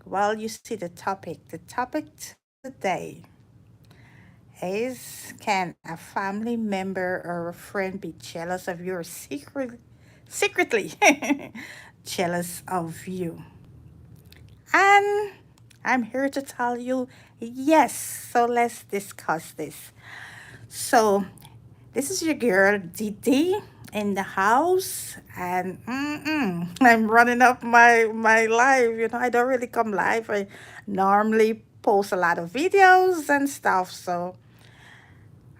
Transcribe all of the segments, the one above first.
Well, you see the topic. The topic today is, can a family member or a friend be jealous of you or secretly jealous of you? And I'm here to tell you yes. So let's discuss this. So this is your girl Didi in the house, and I'm running up my live. I don't really come live. I normally post a lot of videos and stuff, so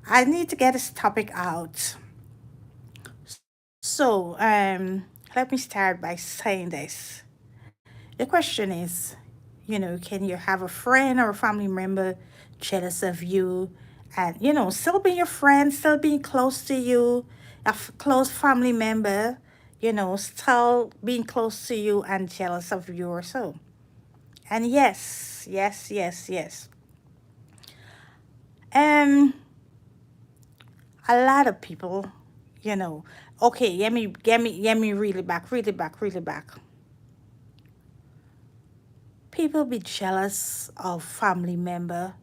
I need to get this topic out. So let me start by saying this. The question is, can you have a friend or a family member jealous of you and, still being your friend, still being close to you, close family member, still being close to you and jealous of you or so? And yes, yes, yes, yes. And a lot of people, you know, okay, let me really back, really back. People be jealous of family member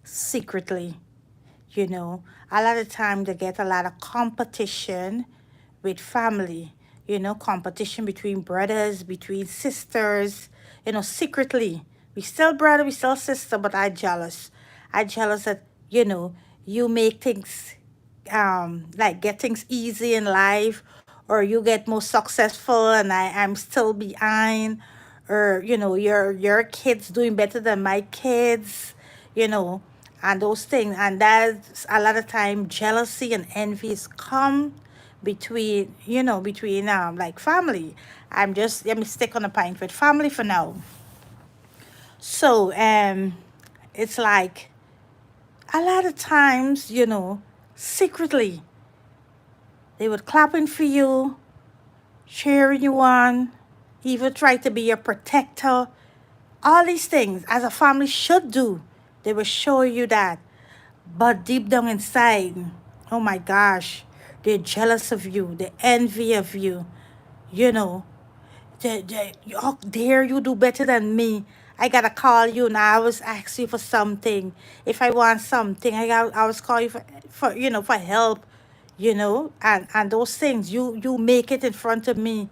secretly. A lot of time they get a lot of competition with family, competition between brothers, between sisters, secretly. We still brother, we still sister, but I jealous that, you know you make things, like get things easy in life, or you get more successful and I'm still behind, or your kids doing better than my kids, you know and those things. And that's a lot of time jealousy and envies come between like family. I'm just Let me stick on a point with family for now. So it's like a lot of times, secretly they would clapping for you, cheering you on, even try to be your protector. All these things as a family should do. They will show you that. But deep down inside, oh my gosh, they're jealous of you, they envy of you, you know. Oh, dare you do better than me. I gotta call you now. I was ask you for something. If I want something, I was call you for help, and those things. You make it in front of me.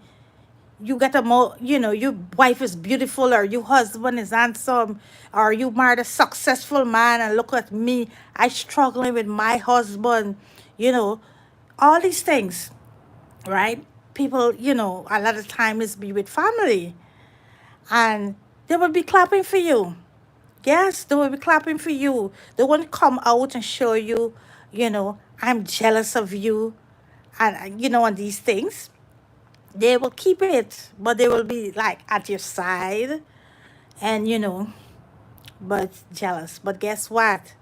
You get a more, your wife is beautiful, or your husband is handsome, or you married a successful man, and look at me, I struggling with my husband, you know, all these things, right? People, a lot of time is be with family, and they will be clapping for you. Yes, they will be clapping for you. They won't come out and show you, I'm jealous of you, and these things. They will keep it, but they will be like at your side, and but jealous. But guess what?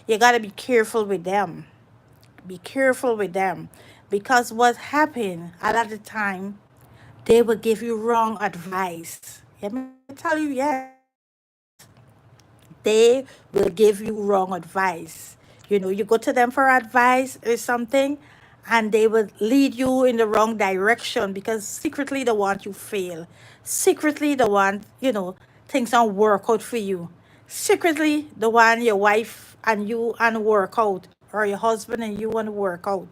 You got to be careful with them. Be careful with them, because what happened a lot of the time, they will give you wrong advice. Let me tell you, yes, they will give you wrong advice. You go to them for advice or something, and they will lead you in the wrong direction, because secretly they want you fail. Secretly they want, things don't work out for you. Secretly they want your wife and you and work out, or your husband and you want to work out,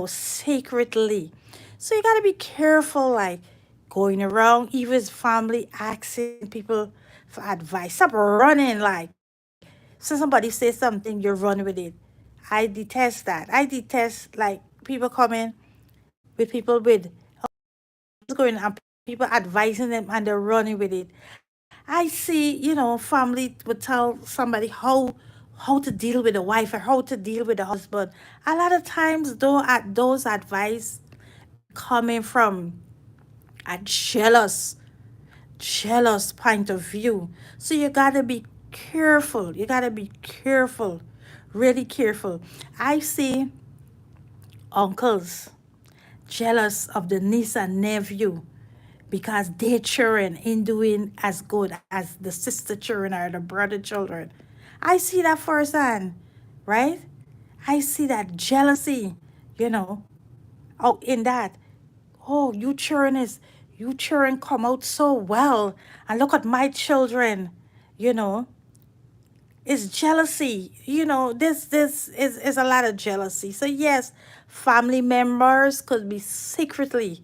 secretly. So you got to be careful, like going around, even family asking people for advice. Stop running, like, so somebody says something, you run with it. I detest that. I detest, like, people coming with people with, what's going on, people advising them and they're running with it. I see, family would tell somebody how to deal with a wife, or how to deal with a husband. A lot of times, though, at those advice coming from a jealous point of view. So you gotta be careful. You gotta be careful, really careful. I see uncles jealous of the niece and nephew because their children ain't doing as good as the sister children or the brother children. I see that firsthand, right? I see that jealousy, you know, out in that. Oh, you children is, You children come out so well, and look at my children, you know. It's jealousy, this is a lot of jealousy. So yes, family members could be secretly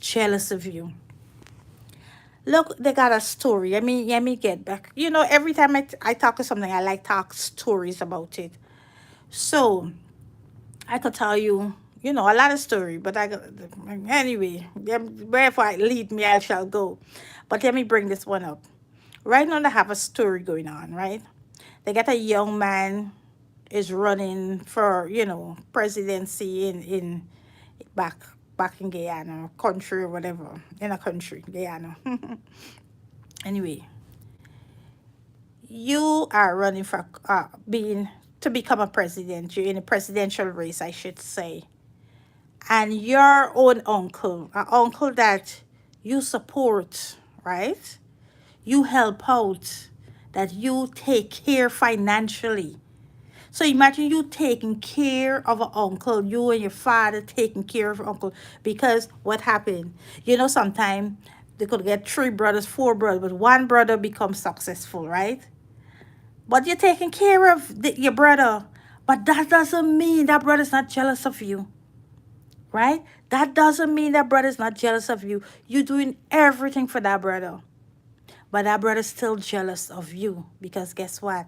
jealous of you. Look, they got a story. Let me get back. Every time I talk to something, I like talk stories about it. So I could tell you, a lot of story, but anyway, wherever it lead me, I shall go. But let me bring this one up. Right now, they have a story going on, right? They got a young man is running for, presidency in back back in Guyana, country or whatever, in a country, Guyana. Anyway, you are running for being to become a president. You're in a presidential race, I should say, and your own uncle, an uncle that you support, right? You help out, that you take care financially. So imagine you taking care of an uncle, you and your father taking care of uncle. Because what happened? Sometimes they could get three brothers, four brothers, but one brother becomes successful, right? But you're taking care of your brother. But that doesn't mean that brother's not jealous of you, right? That doesn't mean that brother's not jealous of you. You're doing everything for that brother. But that brother's still jealous of you because guess what?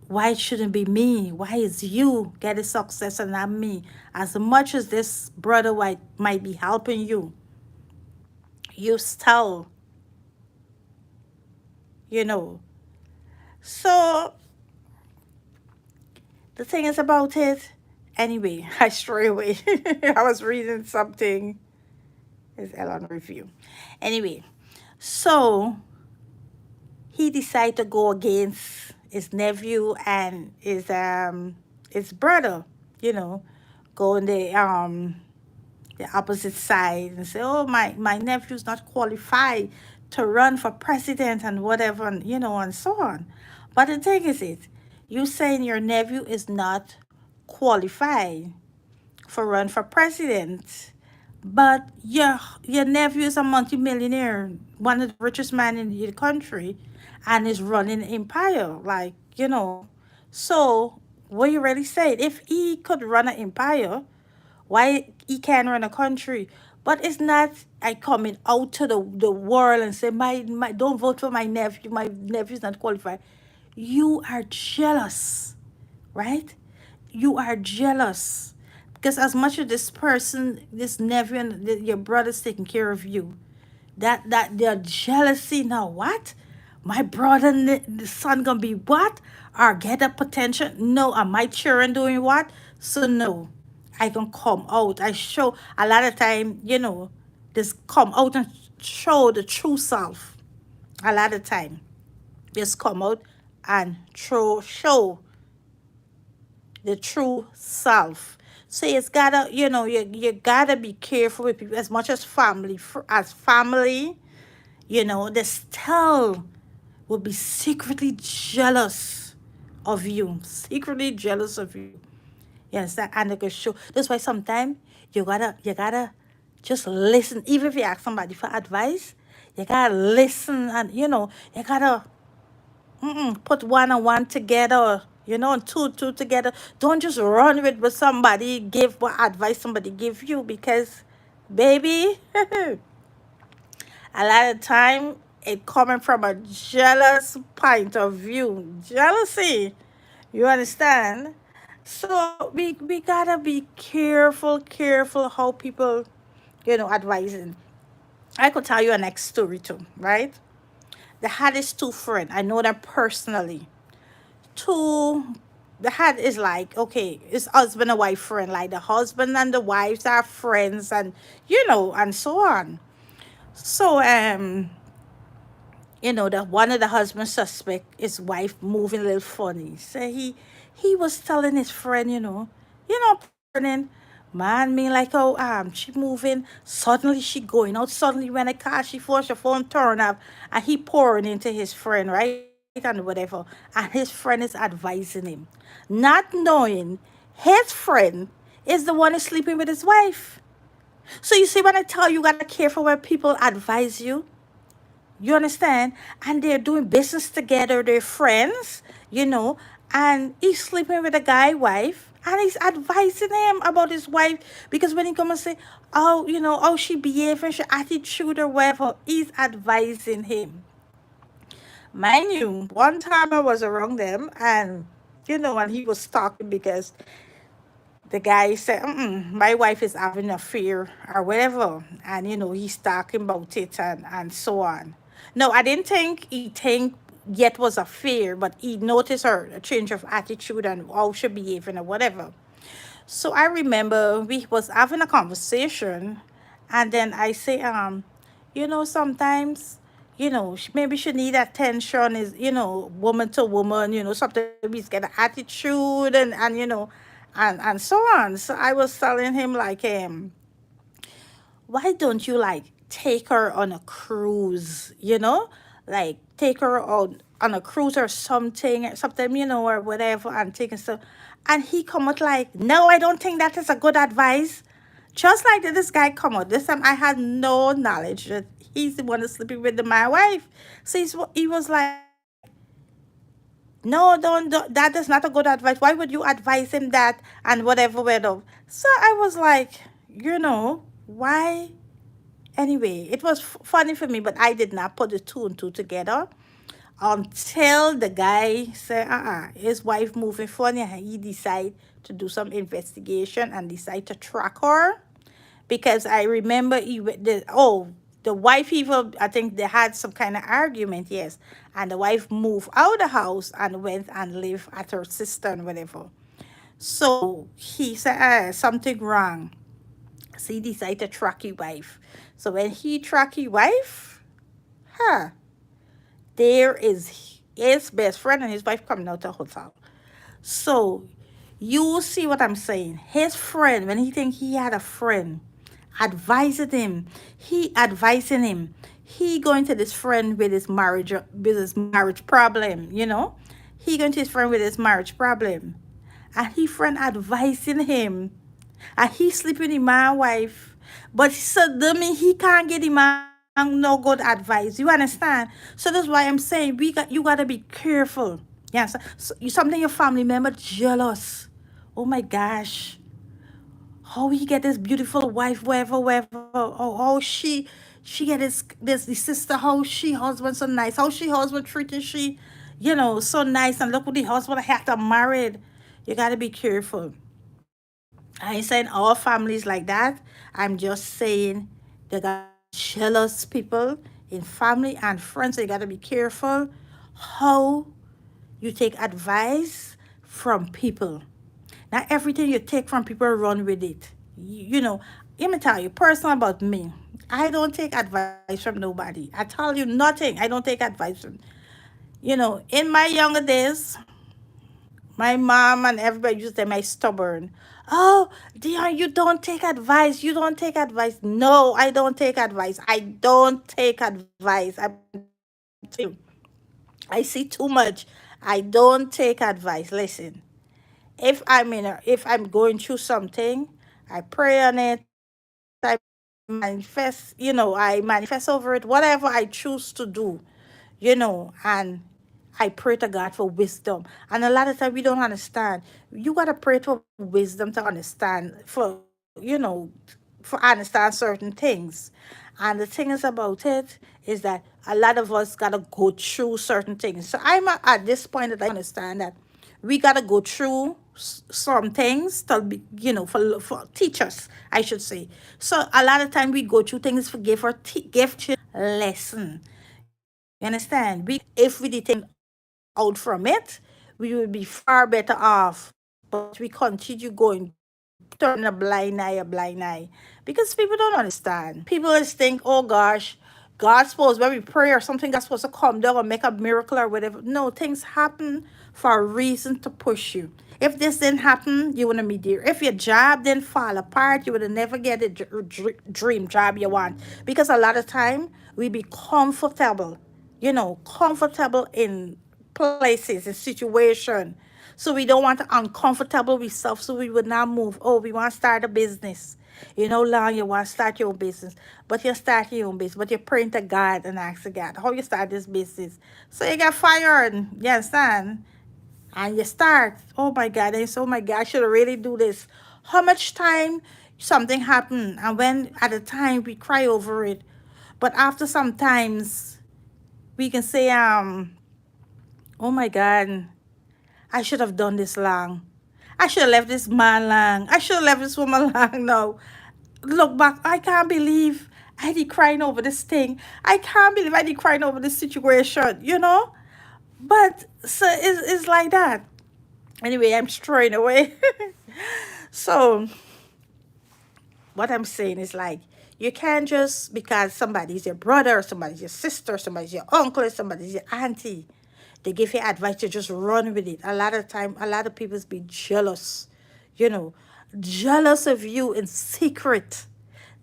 Why it shouldn't be me? Why is you getting success and not me? As much as this brother might be helping you, you still, you know. So the thing is about it, anyway, I stray away. I was reading something. Is Elon review. Anyway, so he decided to go against his nephew and his brother, you know, go on the opposite side and say, oh, my nephew's not qualified to run for president and whatever, and, and so on. But the thing is, you saying your nephew is not qualified for run for president, but your nephew is a multimillionaire, one of the richest man in the country, and is running an empire. Like, so what you really said, if he could run an empire, why he can't run a country? But it's not I coming out to the world and say my don't vote for my nephew. My nephew's not qualified. You are jealous, right? You are jealous because as much as this person, this nephew and your brother's taking care of you, that their jealousy now. What? My brother, the son gonna be what? Or get a potential? No, are my children doing what? So no, I can come out. I show a lot of time, just come out and show the true self. A lot of time, just come out and show the true self. So it's gotta, you gotta be careful with people as much as family. As family, they still will be secretly jealous of you, secretly jealous of you. Yes, that and they could show. That's why sometimes you gotta just listen. Even if you ask somebody for advice, you gotta listen and you gotta put one and one together, and two together. Don't just run with what somebody give, what advice somebody give you, because baby, a lot of time it coming from a jealous point of view. Jealousy. You understand? So we gotta be careful how people, advising. I could tell you a next story too, right? They had these two friends. I know them personally. Two, the had is like, okay, it's husband and wife friend. Like the husband and the wives are friends, and and so on. So that one of the husband suspect his wife moving a little funny. So he was telling his friend, friend, man, me like, oh, she moving. Suddenly she going out. Suddenly when a car she forced her phone turn up, and he pouring into his friend, right? And whatever. And his friend is advising him. Not knowing his friend is the one is sleeping with his wife. So you see, when I tell you, you gotta care for where people advise you. You understand? And they're doing business together, they're friends, you know, and he's sleeping with a guy wife and he's advising him about his wife because when he come and say, oh, oh, she behaving, she attitude or whatever, he's advising him. Mind you, one time I was around them and and he was talking because the guy said, my wife is having an affair or whatever. And, he's talking about it and so on. No, I didn't think he think yet was a fear, but he noticed her a change of attitude and how she behaving or whatever. So I remember we was having a conversation and then I say, sometimes, maybe she need attention is, woman to woman, sometimes he's get an attitude and so on. So I was telling him like, why don't you like take her on a cruise, like take her on a cruise or something, or whatever, and taking stuff. And he come out like, no, I don't think that is a good advice. Just like that, this guy come out. This time I had no knowledge that he's the one that's sleeping with my wife. So he was like, no, don't, that is not a good advice. Why would you advise him that and whatever, whatever. So I was like, why? Anyway, it was funny for me, but I did not put the two and two together until the guy said, his wife moving funny, and he decided to do some investigation and decide to track her because I remember the wife even I think they had some kind of argument, yes, and the wife moved out of the house and went and lived at her sister and whatever. So he said, something wrong. So he decided to track his wife. So when he track his wife, huh, there is his best friend and his wife coming out the hotel. So you see what I'm saying? His friend, when he think he had a friend, advising him, he going to this friend with his marriage problem, He going to his friend with his marriage problem. And he friend advising him. And he sleeping with my wife. But so that mean he can't get him no good advice. You understand? So that's why I'm saying you gotta be careful. Yes. So you something your family member jealous. Oh my gosh. How he get this beautiful wife, wherever, wherever. Oh, how she get this the sister, how she husband so nice, how she husband treating she, so nice, and look what the husband had to married. You gotta be careful. I ain't saying all families like that. I'm just saying they got jealous people in family and friends. So you gotta be careful how you take advice from people. Not everything you take from people, run with it. Let me tell you, personal about me. I don't take advice from nobody. I tell you nothing. I don't take advice from. In my younger days, my mom and everybody used to say my stubborn. Oh, Dion, you don't take advice. You don't take advice. No, I don't take advice. I don't take advice. I'm telling you, I see too much. I don't take advice. Listen, if I'm going through something, I pray on it. I manifest. I manifest over it. Whatever I choose to do, and I pray to God for wisdom. And a lot of time we don't understand. You gotta pray for wisdom to understand for understand certain things. And the thing is about it is that a lot of us gotta go through certain things. So I'm at this point that I understand that we gotta go through some things to be, for teach us, I should say. So a lot of time we go through things for give children lesson. You understand? If we did take out from it, we would be far better off. But we continue going, turn a blind eye. Because people don't understand. People just think, oh gosh, God's supposed, when we pray or something, God's supposed to come down and make a miracle or whatever. No, things happen for a reason to push you. If this didn't happen, you wouldn't be there. If your job didn't fall apart, you would have never get the dream job you want. Because a lot of time, we be comfortable, comfortable in places and situation. So we don't want to uncomfortable with stuff, so we would not move. Oh, we want to start a business. You know, long you want to start your own business, but you start your own business, but you're praying to God and asking God, how you start this business? So you get fired, you understand? And you start, oh my God, and you say, oh my God, I should really do this. How much time something happened, and when at the time we cry over it, but after sometimes we can say, oh my God, I should have done this long. I should have left this man long. I should have left this woman long. No. Look back, I can't believe I did crying over this thing. I can't believe I did crying over this situation, you know? But so it's like that. Anyway, I'm straying away. So what I'm saying is like you can't just because somebody's your brother, somebody's your sister, somebody's your uncle, somebody's your auntie, they give you advice to just run with it. A lot of time, a lot of people be jealous, you know, jealous of you in secret,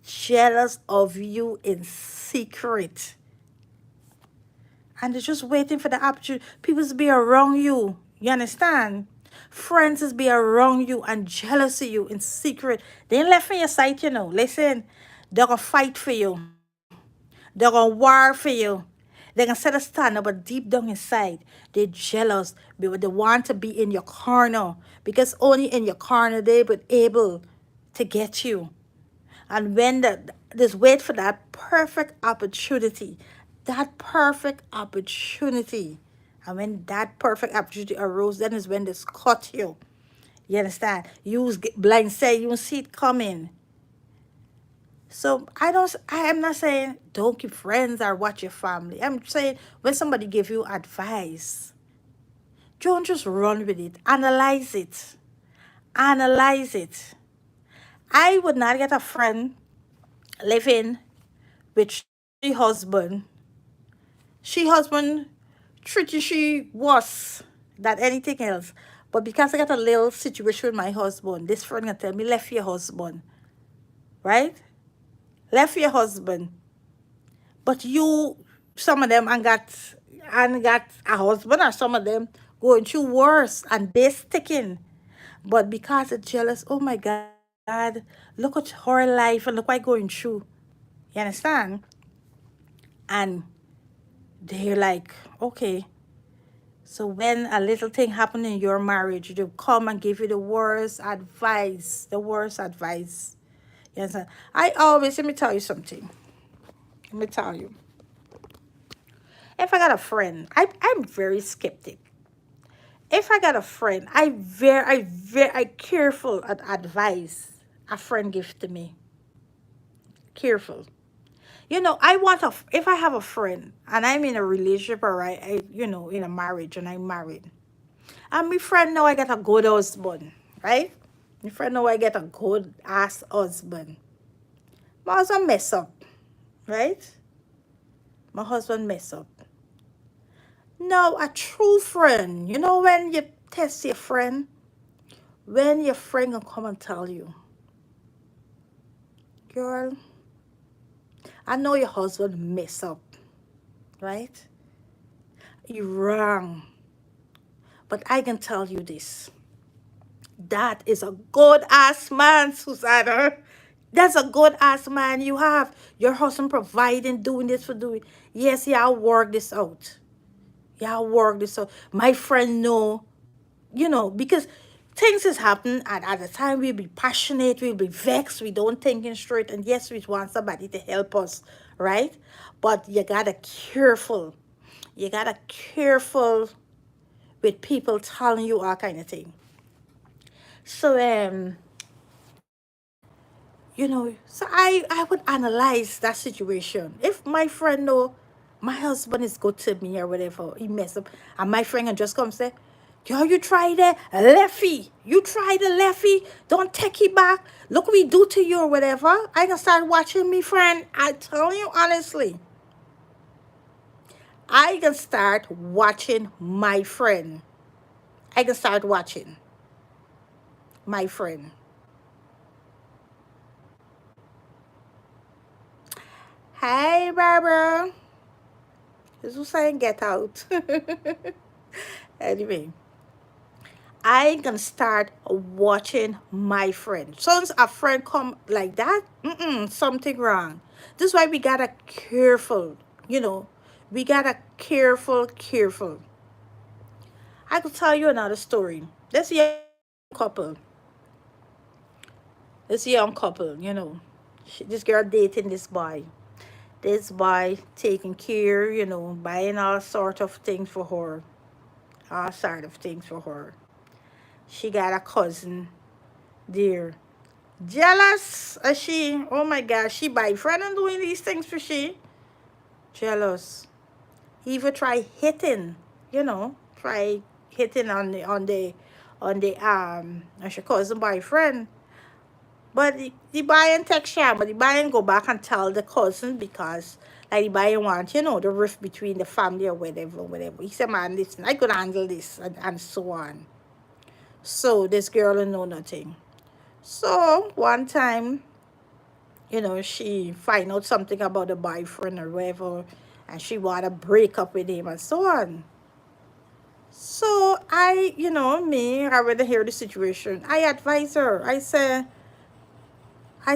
jealous of you in secret, and they're just waiting for the opportunity. People to be around you. You understand? Friends is be around you and jealous of you in secret. They ain't left from your sight, you know. Listen, they're gonna fight for you. They're gonna war for you. They're gonna set a stand, but deep down inside, they're jealous. But they want to be in your corner because only in your corner they be able to get you. And when just wait for that perfect opportunity, that perfect opportunity. And when that perfect opportunity arose, then is when they cut you. You understand? You was blind say you don't see it coming. So I am not saying don't keep friends or watch your family. I'm saying when somebody give you advice, don't just run with it. Analyze it. Analyze it. I would not get a friend living with she husband. She husband treated she worse than anything else. But because I got a little situation with my husband, this friend gonna tell me, left your husband. Right? Left your husband. But you, some of them and got a husband, or some of them going through worse and they sticking. But because it's jealous, oh my God, look at her life and look what I'm going through. You understand? And they're like, okay. So when a little thing happen in your marriage, they'll come and give you the worst advice. The worst advice. You understand? Let me tell you something. Let me tell you. If I got a friend, I'm very skeptic. If I got a friend, I careful at advice a friend gives to me. Careful. You know, if I have a friend and I'm in a relationship or in a marriage and I'm married, and my friend know I get a good husband, right? My friend know I get a good ass husband. My husband mess up, right? My husband mess up. No, a true friend. You know when you test your friend, when your friend gonna come and tell you, girl, I know your husband mess up, right? You wrong. But I can tell you this. That is a good ass man, Susanna. That's a good ass man you have. Your husband providing, doing this for doing. Yes, y'all work this out. Y'all work this out. My friend know, because things has happened and at the time we'll be passionate, we'll be vexed, we don't thinking straight, and yes, we want somebody to help us, right? But you gotta careful. You gotta careful with people telling you all kind of thing. So so I would analyze that situation. If my friend know my husband is good to me or whatever, he mess up, and my friend can just come say, yo, you try the lefty. You try the lefty. Don't take it back. Look what we do to you or whatever. I can start watching me friend. I tell you honestly, I can start watching my friend. I can start watching my friend. Hey, Barbara. This was saying get out. Anyway, I can start watching my friend. Since a friend come like that, something wrong. This is why we gotta careful, you know. We gotta careful. I could tell you another story. This young couple, this girl dating this boy. This boy taking care, buying all sort of things for her. All sort of things for her. She got a cousin there. Jealous as she, oh my gosh, she buy friend and doing these things for she. Jealous. He even try hitting, try hitting on she cousin boyfriend. But the buyer text her, but the buyer go back and tell the cousin because like the buyer want, the rift between the family or whatever. He said, man, listen, I could handle this and so on. So this girl don't know nothing. So one time, she find out something about the boyfriend or whatever, and she wanna break up with him and so on. So I already hear the situation. I advise her. I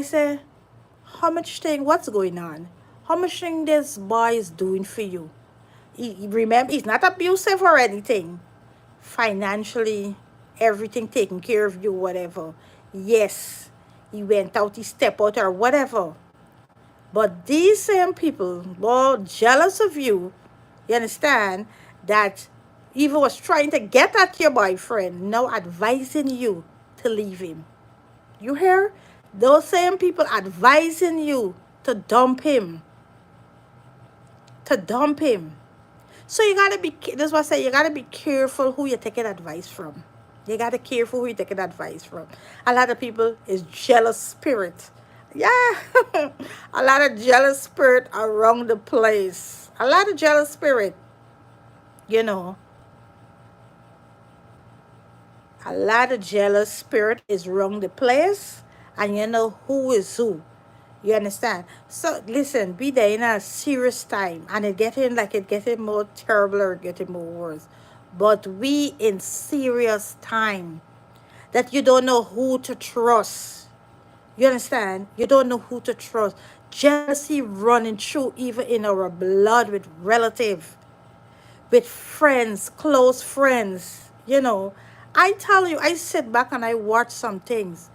say, how much thing, what's going on? How much thing this boy is doing for you? Remember, he's not abusive or anything. Financially, everything taken care of you, whatever. Yes, he went out, he stepped out or whatever. But these same people were jealous of you, you understand, that even was trying to get at your boyfriend, now advising you to leave him. You hear? Those same people advising you to dump him. To dump him. So you gotta be, that's what I say, you gotta be careful who you're taking advice from. You gotta careful who you're taking advice from. A lot of people is jealous spirit. Yeah. A lot of jealous spirit around the place. A lot of jealous spirit, you know. A lot of jealous spirit is around the place, and you know who is who. You understand? So listen, be there in a serious time, and it getting more terrible or getting more worse. But we in serious time that you don't know who to trust. You understand? You don't know who to trust. Jealousy running through even in our blood with relative, with friends, close friends. I tell you, I sit back and I watch some things.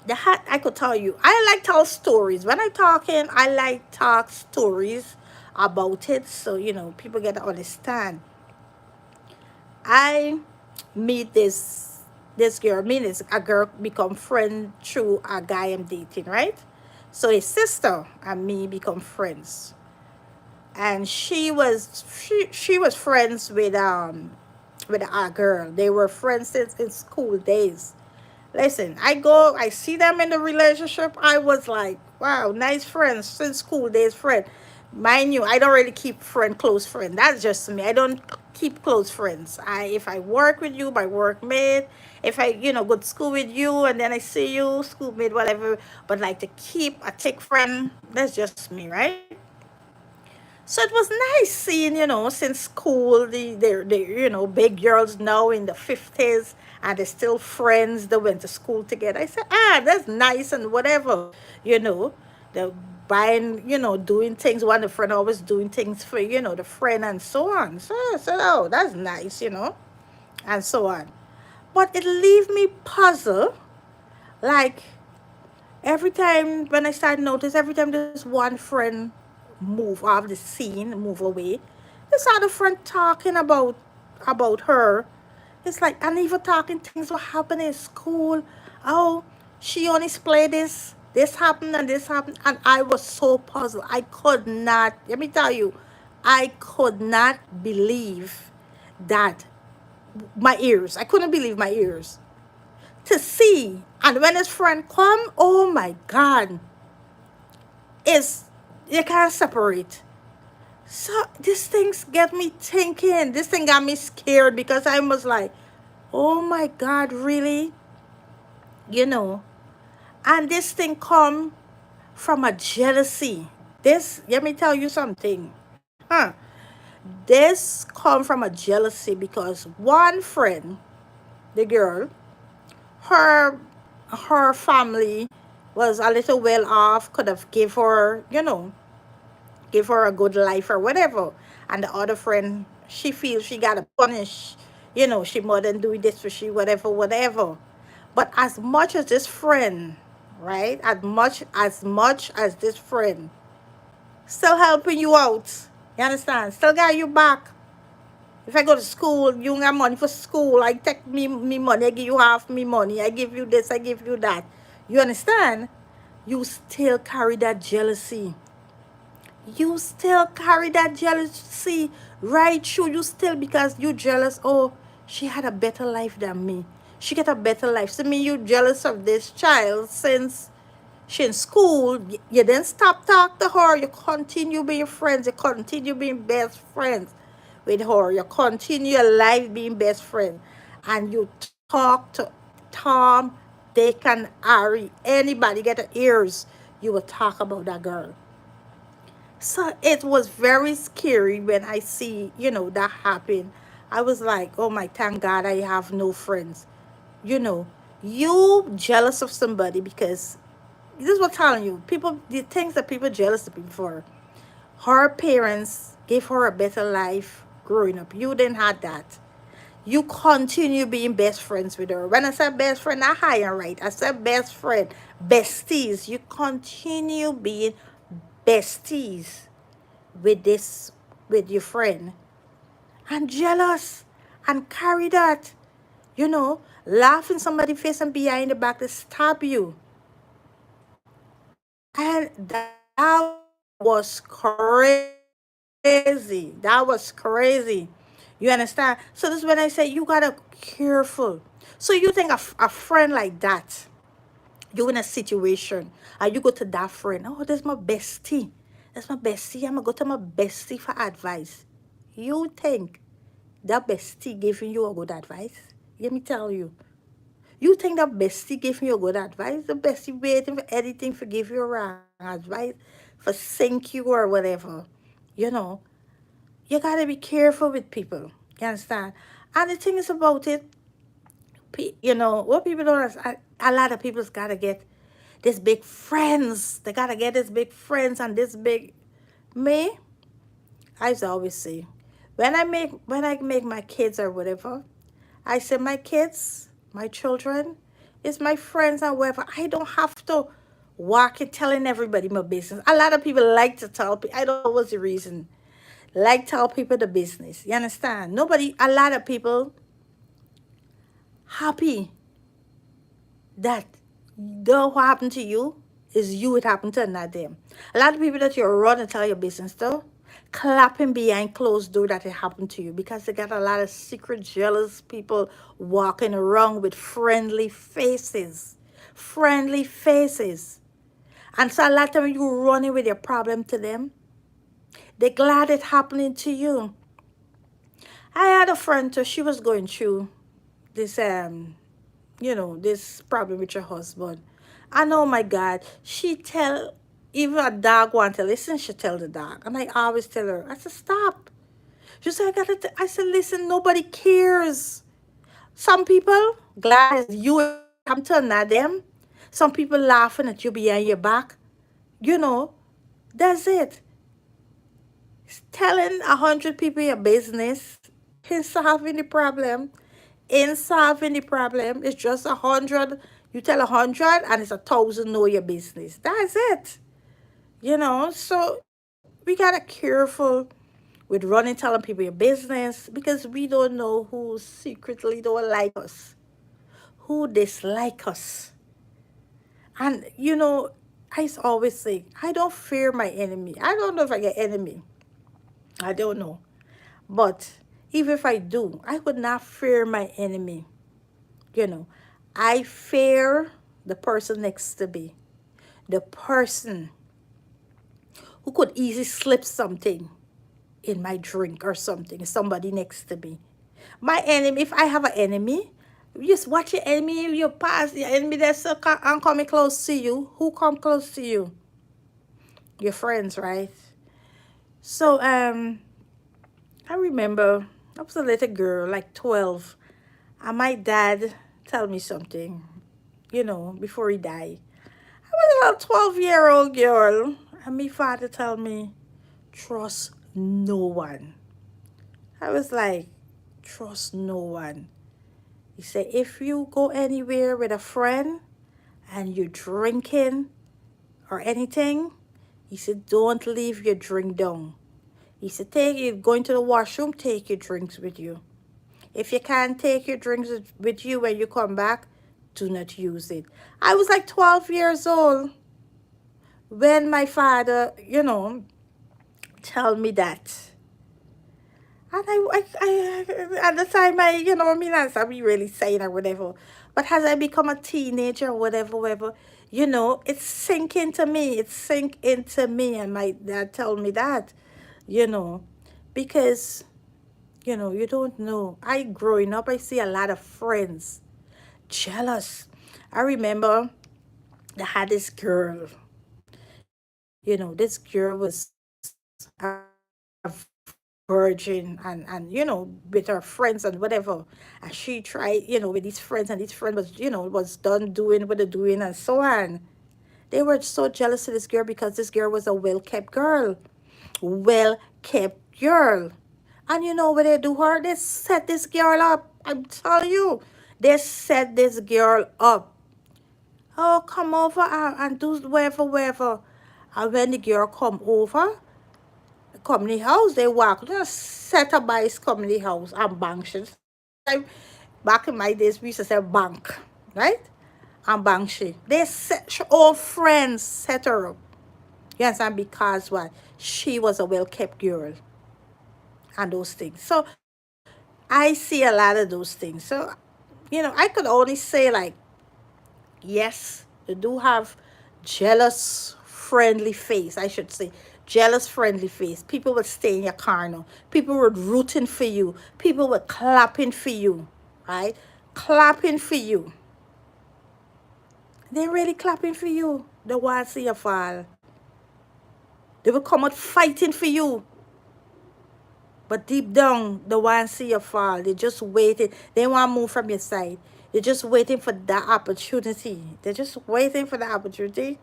I could tell you. I like tell stories. When I talking, I like talk stories about it, so people get to understand. I meet this girl. I mean, it's a girl become friend through a guy I'm dating, right? So his sister and me become friends, and she was friends with a girl. They were friends since in school days. Listen, I see them in the relationship. I was like, wow, nice friends since school days, friend. Mind you, I don't really keep close friend. That's just me. I don't keep close friends. If I work with you, my workmate, if I, go to school with you and then I see you, schoolmate, whatever. But like to keep a thick friend, that's just me, right? So it was nice seeing, since school, big girls now in the 50s and they're still friends. They went to school together. I said, that's nice and whatever, the buying, doing things. One the friend always doing things for, the friend and so on. So I said, oh, that's nice, and so on. But it leave me puzzled, like every time when I start notice, every time there's one friend move off the scene, move away, this other friend talking about her. It's like, and even talking things what happened in school. Oh, she only played this happened and this happened, and I was so puzzled. I could not. Let me tell you, I could not believe that my ears. I couldn't believe my ears to see. And when his friend come, oh my God, is you can't separate. So these things get me thinking. This thing got me scared because I was like, oh my God, really? You know. And this thing come from a jealousy. This, let me tell you something. Huh. This come from a jealousy because one friend. the girl, her her family was a little well off, could have give her, give her a good life or whatever. And the other friend, she feels she gotta punish, she more than do this for she, whatever, whatever. But as much as this friend, right? As much as this friend still helping you out. You understand? Still got you back. If I go to school, you don't got money for school. I take me money, I give you half me money. I give you this, I give you that. You understand? You still carry that jealousy. You still carry that jealousy right through. You still, because you jealous. Oh, she had a better life than me. She get a better life. So me, you jealous of this child since she in school. You didn't stop talk to her. You continue being friends. You continue being best friends with her. You continue your life being best friend. And you talk to Tom, Dick, and Harry. Anybody get the ears, you will talk about that girl. So it was very scary when I see, that happen. I was like, oh my, thank God I have no friends. You know, you jealous of somebody because this is what I'm telling you. People, the things that people jealous of people for. Her parents gave her a better life growing up. You didn't have that. You continue being best friends with her. When I said best friend, not high and right. I said best friend, besties. You continue being besties with this, with your friend, and jealous and carry that, laugh in somebody's face and behind the back to stab you. And that was crazy. That was crazy. You understand? So this is when I say you gotta careful. So you think a friend like that, you in a situation and you go to that friend, oh, that's my bestie. That's my bestie. I'm gonna go to my bestie for advice. You think that bestie giving you a good advice? Let me tell you. You think that bestie giving you a good advice? The bestie waiting for anything for give you wrong advice, for sink you or whatever. You know, you gotta be careful with people. You understand? And the thing is about it, what people don't understand, a lot of people's gotta get this big friends. They gotta get this big friends and this big me. I used to always say, when I make my kids or whatever, I say my kids, my children, is my friends and whatever. I don't have to walk and telling everybody my business. A lot of people like to tell people. I don't know what's the reason. Like tell people the business. You understand? Nobody. A lot of people happy that though what happened to you is you it happened to, not them. A lot of people that you run and tell your business though, clapping behind closed door that it happened to you because they got a lot of secret jealous people walking around with friendly faces. Friendly faces. And so a lot of time you running with your problem to them. They're glad it happening to you. I had a friend too, she was going through this this problem with your husband. And oh my God, she tell, even a dog want to listen, she tell the dog. And I always tell her, I said, stop. She said, I said, listen, nobody cares. Some people glad as you come to not them. Some people laughing at you behind your back. You know, that's it. Telling 100 people your business in solving the problem. In solving the problem, it's just 100. You tell 100, and it's 1,000 know your business. That's it. So we gotta careful with running telling people your business because we don't know who secretly don't like us, who dislike us. And I always say, I don't fear my enemy. I don't know if I get enemy. I don't know. But even if I do, I would not fear my enemy. You know, I fear the person next to me, the person who could easily slip something in my drink or something, somebody next to me. My enemy, if I have an enemy, just watch your enemy, you pass your enemy that's coming close to you. Who come close to you? Your friends, right? So I remember I was a little girl, like 12, And my dad tell me something, before he died. I was a little 12-year-old girl, and my father tell me, trust no one. I was like, trust no one. He said, if you go anywhere with a friend and you're drinking or anything, he said, don't leave your drink down. He said, take you going to the washroom, take your drinks with you. If you can't take your drinks with you when you come back, do not use it. I was like 12 years old when my father, tell me that. And at the time, I'm really saying or whatever. But as I become a teenager or whatever, it's sink into me. It sink into me. And my dad told me that, you know, because, you don't know. I growing up, I see a lot of friends jealous. I remember I had this girl, this girl was a virgin and with her friends and whatever, and she tried with these friends, and this friend was was done doing what they're doing and so on. They were so jealous of this girl because this girl was a well kept girl. And you know what they do her? They set this girl up. I'm telling you, they set this girl up. Oh, come over and do whatever. And when the girl come over, come in the house, they walk, just set up by his come in the house and bank shit. Back in my days, we used to say bank, right? And bank shit. They set, all friends set her up. You understand? Because what? She was a well-kept girl and those things. So I see a lot of those things. So, I could only say like, yes, you do have jealous, friendly face, I should say. Jealous, friendly face. People would stay in your corner. People were rooting for you. People were clapping for you, right? Clapping for you. They're really clapping for you. They want to see you fall. They will come out fighting for you. But deep down, they want to see you fall. They're just waiting. They want to move from your side. They're just waiting for that opportunity. They're just waiting for the opportunity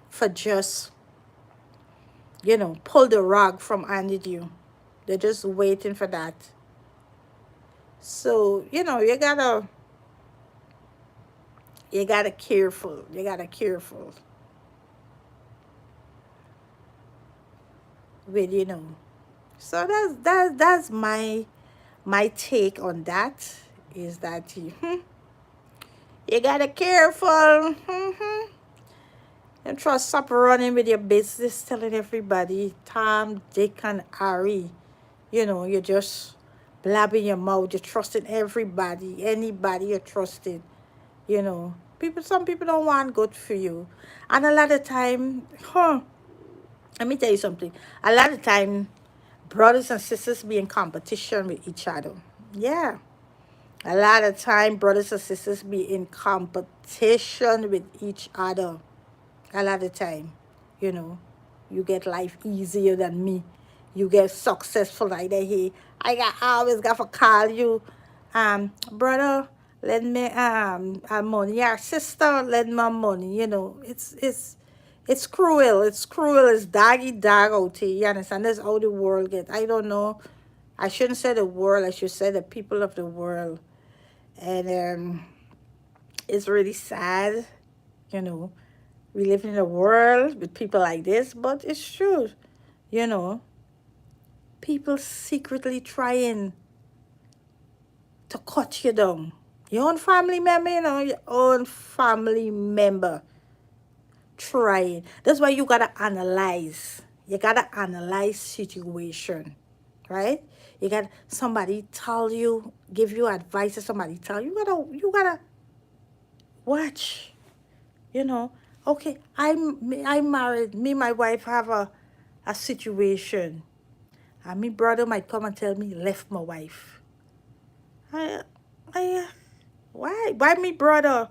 for just, pull the rug from under you. They're just waiting for that. So, you gotta careful. You gotta careful with, So that's my take on that is that you gotta careful. And trust stop running with your business, telling everybody, Tom, Dick, and Harry. You're just blabbing your mouth. You're trusting everybody, anybody you're trusting. Some people don't want good for you. And a lot of time, let me tell you something. A lot of time, brothers and sisters be in competition with each other. Yeah. A lot of time, brothers and sisters be in competition with each other. A lot of time, you know, you get life easier than me. You get successful like that here. I always got to call you, brother. Lend me money. Yeah, sister, lend me money. It's cruel. It's cruel. It's doggy dog out here. You understand? That's how the world gets. I don't know. I shouldn't say the world. I should say the people of the world. And it's really sad. You know, we live in a world with people like this, but it's true. You know, people secretly trying to cut you down. Your own family member, your own family member trying. That's why you gotta analyze. You gotta analyze situation, right? You got somebody tell you, give you advice, or somebody tell you, you gotta watch. You know, okay, I'm married. Me, my wife have a situation, and me brother might come and tell me left my wife. I, I, why me brother?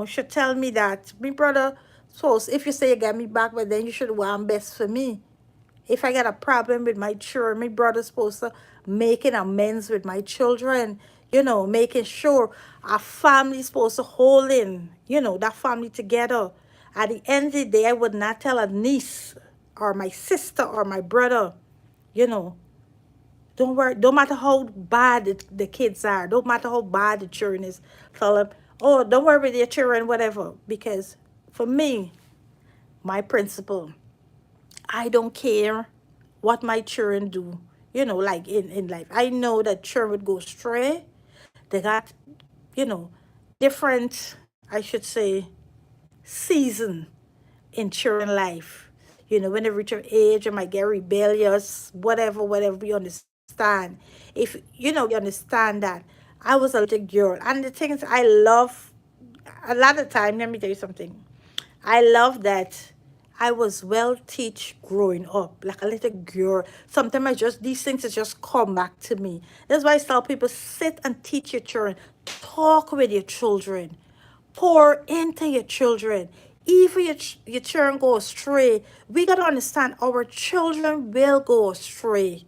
Should tell me that me brother. So if you say you get me back, but then you should want best for me. If I got a problem with my children, my brother's supposed to making amends with my children, making sure our family's supposed to hold in, that family together. At the end of the day, I would not tell a niece or my sister or my brother, you know, don't worry, don't matter how bad the kids are, don't matter how bad the children is, tell them, oh, don't worry with your children, whatever. Because for me, my principle, I don't care what my children do, like in life. I know that children would go astray. They got, you know, different, I should say, season in children life. When they reach an age, they might get rebellious, whatever, we understand. If, we understand that. I was a little girl. And the things I love, a lot of time, let me tell you something. I love that I was well teach growing up, like a little girl. Sometimes these things just come back to me. That's why I tell people, sit and teach your children, talk with your children, pour into your children. Even your children go astray, we got to understand our children will go astray,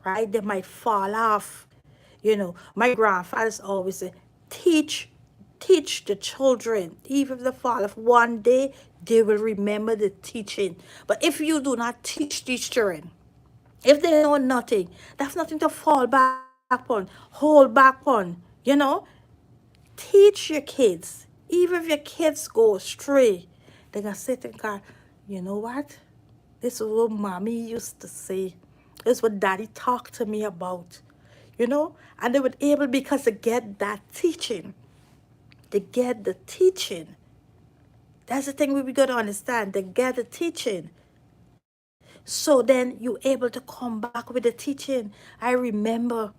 right? They might fall off. My grandfather's always say, teach, teach the children. Even if they fall off one day, they will remember the teaching. But if you do not teach these children, if they know nothing, that's nothing to fall back on, hold back on, teach your kids. Even if your kids go astray, they're going to sit and go, you know what? This is what mommy used to say. This is what daddy talked to me about. And they would able, because they get that teaching. They get the teaching. That's the thing we got to understand. They get the teaching. So then you able to come back with the teaching. I remember,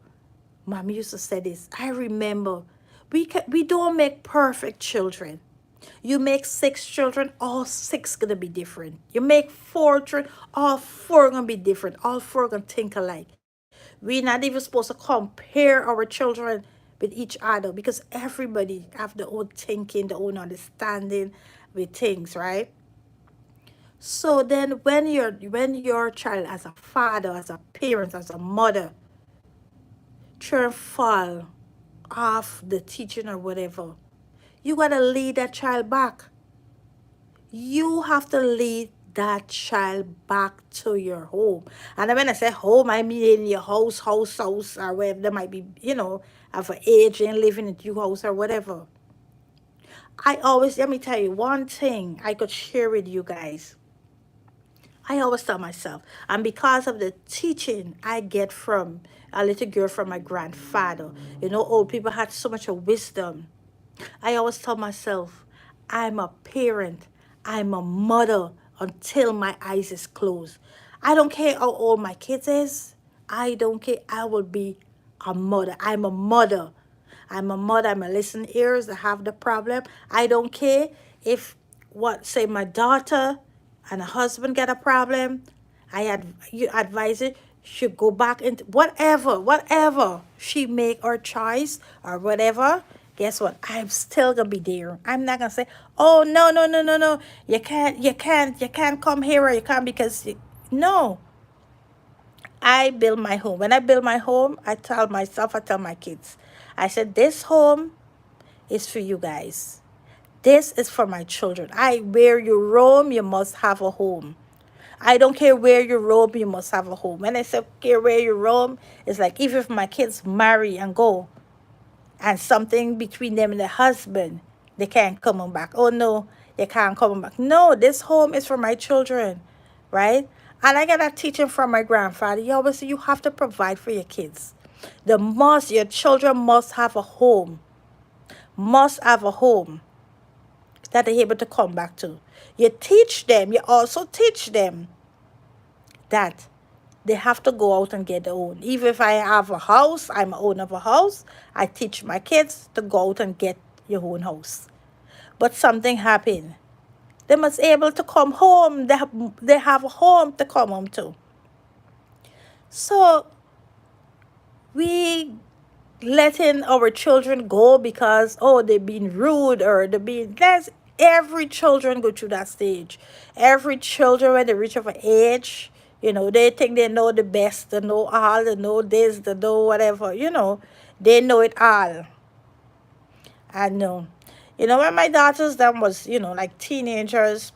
mommy used to say this. I remember, we don't make perfect children. You make 6 children, all 6 gonna be different. You make 4 children, all 4 gonna be different. All 4 gonna think alike. We're not even supposed to compare our children with each other, because everybody have their own thinking, their own understanding with things, right? So then when your child, as a father, as a parent, as a mother, children fall off the teaching or whatever, you gotta lead that child back. You have to lead that child back to your home. And when I say home, I mean in your house, or wherever they might be, of an age and living in your house or whatever. Let me tell you one thing I could share with you guys. I always tell myself, and because of the teaching I get from a little girl from my grandfather, old people had so much of wisdom. I always tell myself, I'm a parent, I'm a mother until my eyes is closed. I don't care how old my kids is. I don't care. I will be a mother. I'm a mother. I'm a mother. I'm a listening ears that have the problem. I don't care if say my daughter and a husband get a problem. You advise it should go back into whatever she make her choice or whatever. Guess what? I'm still gonna be there. I'm not gonna say, oh no. You can't come here, or you can't, because no. I build my home. When I build my home, I tell myself, I tell my kids, I said, this home is for you guys. This is for my children. Where you roam, you must have a home. I don't care where you roam, you must have a home. When I say care where you roam, it's like, even if my kids marry and go, and something between them and the husband, they can't come back. Oh no, they can't come back. No, this home is for my children, right? And I got that teaching from my grandfather. He always said, you have to provide for your kids. Your children must have a home. Must have a home that they're able to come back to. You teach them, you also teach them that they have to go out and get their own. Even if I have a house, I'm an owner of a house, I teach my kids to go out and get your own house. But something happened. They must be able to come home. They have a home to come home to. So we letting our children go because, they're being rude, or every children go through that stage. Every children, when they reach of an age, They think they know the best, they know all, they know this, they know whatever, they know it all. I know. When my daughters them was, like teenagers,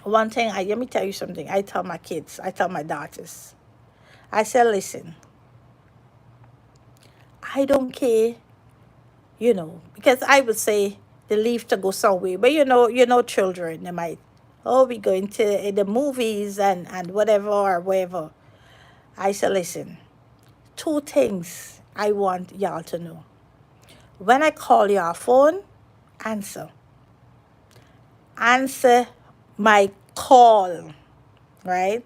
one thing let me tell you something. I tell my kids, I tell my daughters, I say, listen, I don't care, because I would say they leave to go somewhere. But children, they might, oh, we going to the movies and whatever or wherever. I say, listen, two things I want y'all to know. When I call your phone, answer. Answer my call, right?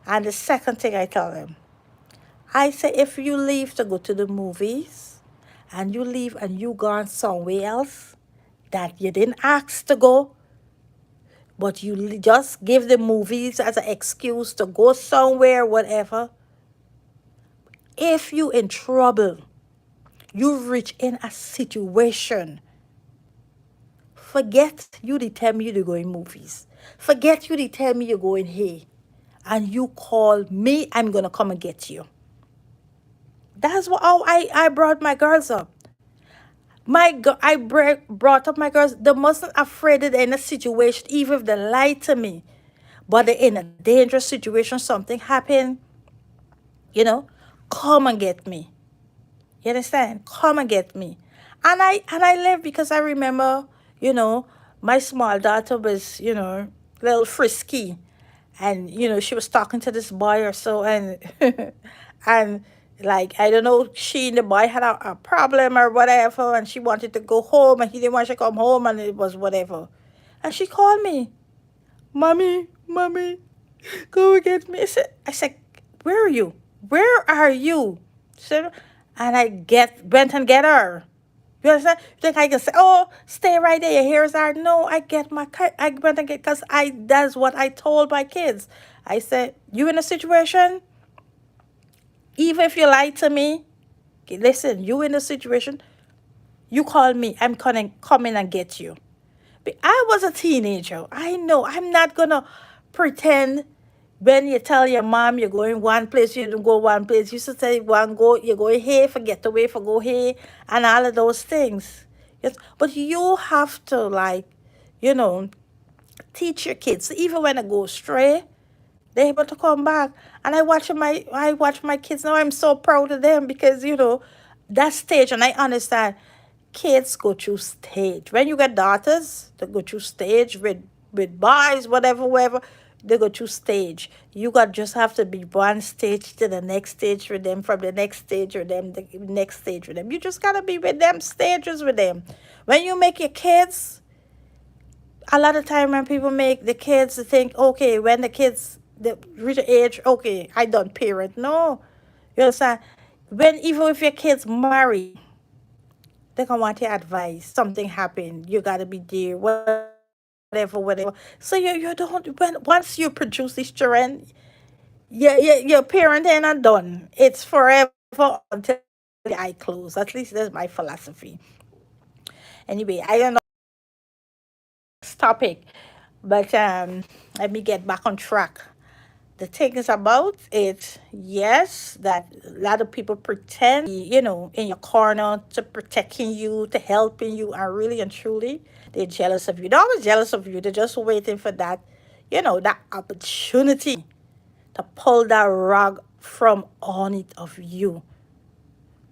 And the second thing I tell them, I say, if you leave to go to the movies and you leave and you gone somewhere else that you didn't ask to go, but you just give the movies as an excuse to go somewhere, whatever. If you in trouble, you reach in a situation, forget you to tell me you're going movies. Forget you to tell me you're going here. And you call me, I'm going to come and get you. That's how I brought my girls up. I brought up my girls. They mustn't afraid that they're in a situation, even if they lie to me, but they're in a dangerous situation, something happened, you know, come and get me. You understand? Come and get me. And I live because I remember, you know, my small daughter was, a little frisky. And, she was talking to this boy or so and and like I don't know, she and the boy had a problem or whatever and she wanted to go home and he didn't want to come home and it was whatever. And she called me, Mommy, go and get me. I said, where are you? Where are you? So, and went and get her. You understand? You think I can say, oh, stay right there, your hair is hard. No, I went and get, because that's what I told my kids. I said, you in a situation, even if you lie to me, listen, you in a situation, you call me, I'm coming and get you. But I was a teenager. I know I'm not gonna pretend when you tell your mom you're going one place, you don't go one place. You should say one go, you're going here, forget the way for go here, and all of those things. Yes, but you have to you know, teach your kids. Even when I go astray, they're able to come back. And I watch my kids now. I'm so proud of them because that stage, and I understand kids go through stage. When you get daughters, they go through stage with boys, whatever, whatever. They go through stage. You got just have to be one stage to the next stage with them, from the next stage with them, the next stage with them. You just gotta be with them, stages with them. When you make your kids, a lot of time when people make the kids think, okay, when the kids reach age, okay, I don't parent. No, you understand? When even if your kids marry, they gonna want your advice. Something happened, you gotta be there. Whatever, whatever. So you don't when once you produce these children, your parenting are done. It's forever until the eye close. At least that's my philosophy. Anyway, I don't know this topic, but let me get back on track. The thing is about it, yes, that a lot of people pretend, in your corner to protecting you, to helping you, and really and truly, they're jealous of you. They're always jealous of you. They're just waiting for that, that opportunity to pull that rug from on it of you.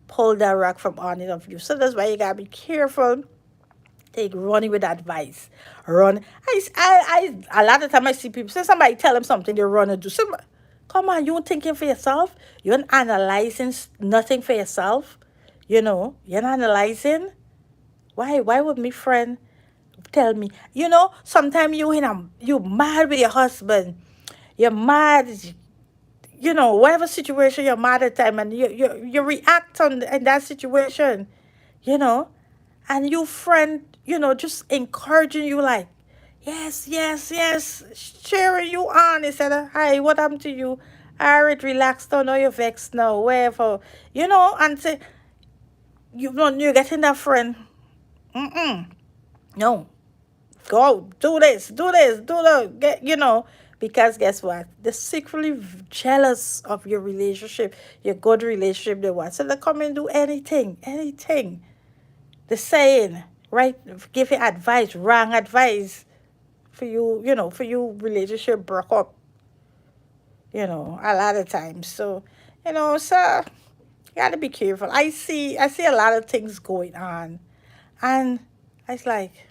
Pull that rug from on it of you. So that's why you gotta be careful. Take running with advice. Run. A lot of time I see people say somebody tell them something they run and do. Come on, you ain't thinking for yourself. You ain't analyzing nothing for yourself. You're not analyzing. Why would my friend tell me? Sometimes you mad with your husband. You're mad. Whatever situation you're mad at time, and you react in that situation. You know and your friend, just encouraging you like, yes, yes, yes, cheering you on. He said, hi, what happened to you? All right, relax, don't know you're vexed now, wherever. And say, you're getting that friend. Mm-mm. No, go, do this, do that, get, Because guess what? They're secretly jealous of your relationship, your good relationship they want. So they come and do anything, anything. The saying, right? Give you advice, wrong advice for you, for you relationship broke up, a lot of times. So, so you gotta be careful. I see a lot of things going on. And it's like,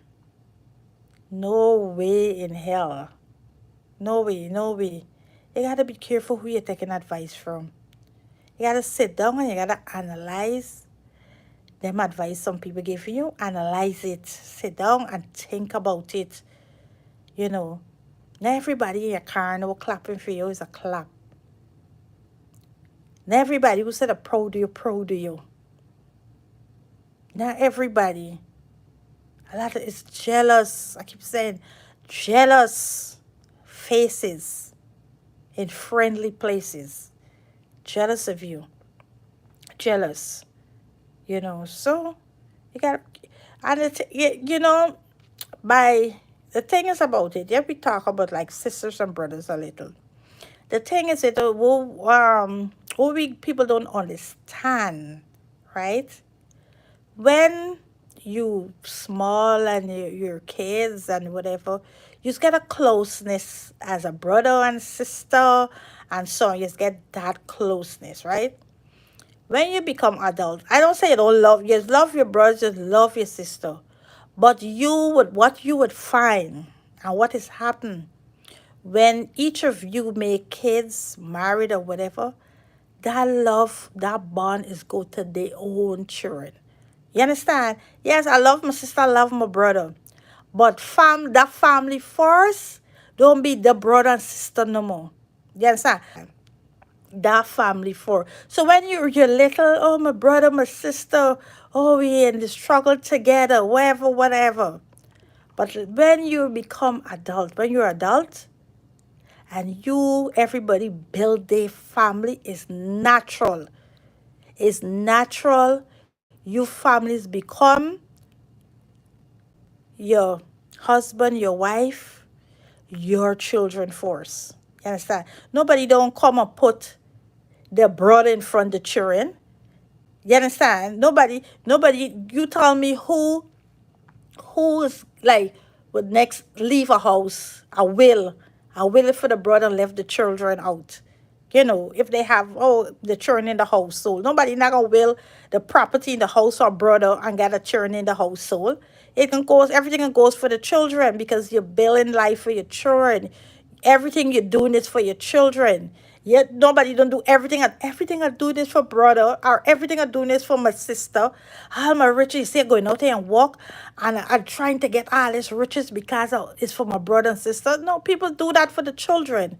no way in hell. No way, no way. You gotta be careful who you're taking advice from. You gotta sit down and you gotta analyze them advice some people give you. Analyze it. Sit down and think about it. You know, not everybody in your car no clapping for you is a clap. Not everybody who said a proud of you. Not everybody. A lot of it's jealous. I keep saying jealous faces in friendly places. Jealous of you. Jealous. So you got, and by the thing is about it, yeah, we talk about like sisters and brothers a little. The thing is that what we people don't understand, right? When you small and your kids and whatever, you just get a closeness as a brother and sister, and so on. You just get that closeness, right? When you become adult, I don't say you don't love, you love your brother, just love your sister. But what you would find and what has happened when each of you make kids, married or whatever, that love, that bond is go to their own children. You understand? Yes, I love my sister, I love my brother. But that family first, don't be the brother and sister no more. You understand? That family for. So when you're little, oh my brother, my sister, oh we in the struggle together, whatever, whatever. But when you become adult, when you're adult and everybody build their family is natural. It's natural. You families become your husband, your wife, your children first. You understand? Nobody don't come and put their brother in front of the children. You understand? Nobody. You tell me who's like would next leave a house. I will for the brother left the children out. If they have the children in the household, nobody not gonna will the property in the house or brother and get a children in the household. Everything goes for the children because you're building life for your children. Everything you're doing is for your children. Yet nobody don't do everything. Everything I do this for brother, or everything I do this for my sister. All my riches, say going out there and walk, and I'm trying to get all this riches because it's for my brother and sister. No, people do that for the children.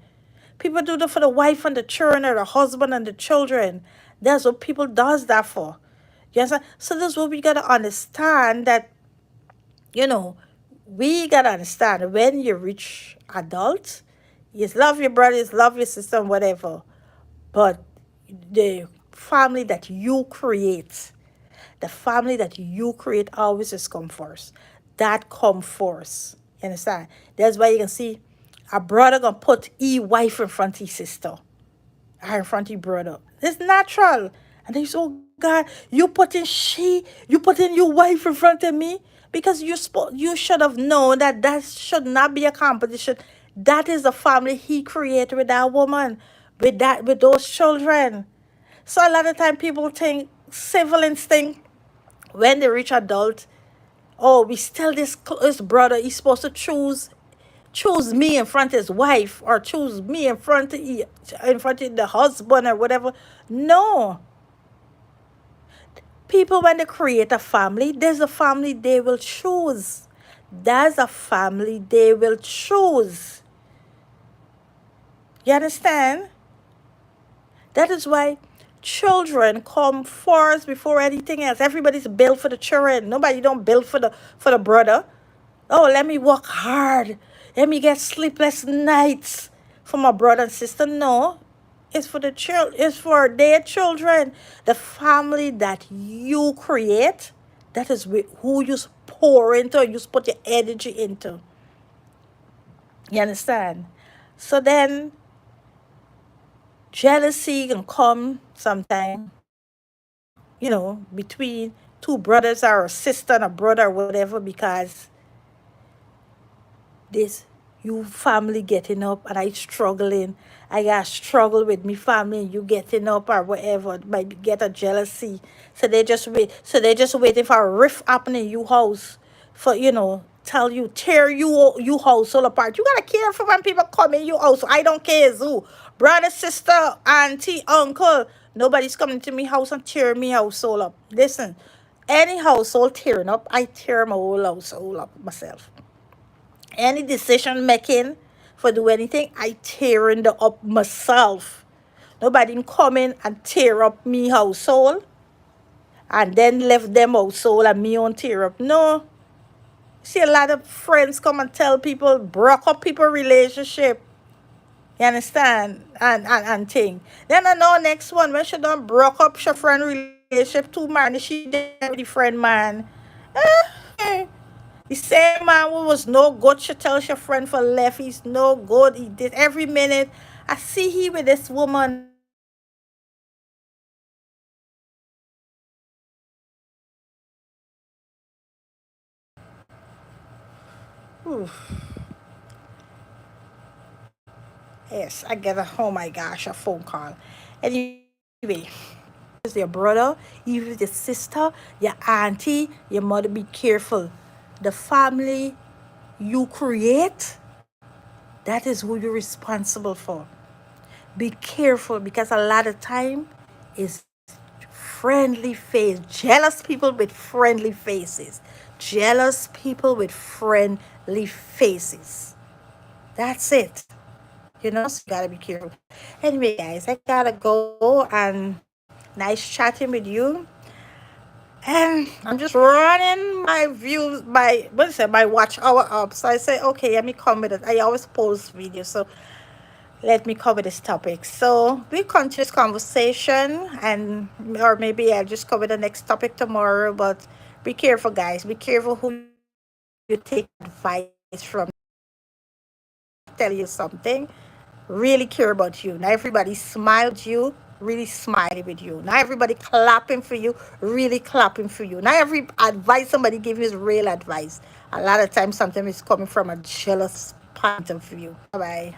People do that for the wife and the children, or the husband and the children. That's what people does that for. Yes, so this is what we gotta understand that you know, we gotta understand when you reach adult, you love your brothers, love your sister, and whatever. But the family that you create, the family that you create always just come first. That come first. You understand? That's why you can see a brother gonna put wife in front of his sister or in front of your brother. It's natural. And they say, oh God, you putting your wife in front of me because you should have known that that should not be a competition. That is the family he created with that woman, with those children. So a lot of time people think civil instinct when they reach adult. Oh, we still this brother. He's supposed to choose me in front of his wife or choose me in front of the husband or whatever. No, people when they create a family, there's a family they will choose. There's a family they will choose. You understand? That is why children come first before anything else. Everybody's built for the children. Nobody don't build for the brother. Oh, let me work hard. Let me get sleepless nights for my brother and sister. No, it's for the child. It's for their children. The family that you create, that is who you pour into. You put your energy into. You understand? So then jealousy can come sometime, between two brothers or a sister and a brother or whatever, because this you family getting up and I struggling. I got struggle with me family and you getting up or whatever. Might get a jealousy. So they just waiting for a rift happening in you house for tell you tear you house all apart. You gotta care for when people come in your house. I don't care who. Brother, sister, auntie, uncle. Nobody's coming to me house and tear me house all up. Listen, any household tearing up, I tear my whole house all up myself. Any decision making for do anything, I tearing the up myself. Nobody can come in and tear up me household and then left them household and me on tear up. No. See a lot of friends come and tell people, broke up people relationship. You understand? And thing. Then I know next one when she done broke up her friend relationship too man, she did with the friend man. Eh, the same man who was no good, she tells your friend for left, he's no good. He did every minute. I see he with this woman. Oof. Yes, I get a oh my gosh, a phone call. Anyway, is your brother, even your sister, your auntie, your mother, be careful. The family you create, that is who you're responsible for. Be careful because a lot of time is friendly face, jealous people with friendly faces, jealous people with friendly faces. That's it. So you gotta be careful. Anyway, guys, I gotta go and nice chatting with you. And I'm just running my views, my what is it, my watch hour up. So I say, okay, let me come with it. I always post videos, so let me cover this topic. So we continue this conversation, and or maybe I'll just cover the next topic tomorrow. But be careful, guys. Be careful who you take advice from. Tell you something. Really care about you. Not everybody smiled you. Really smiley with you. Not everybody clapping for you. Really clapping for you. Not every advice somebody give you is real advice. A lot of times, sometimes it's coming from a jealous point of view. Bye bye.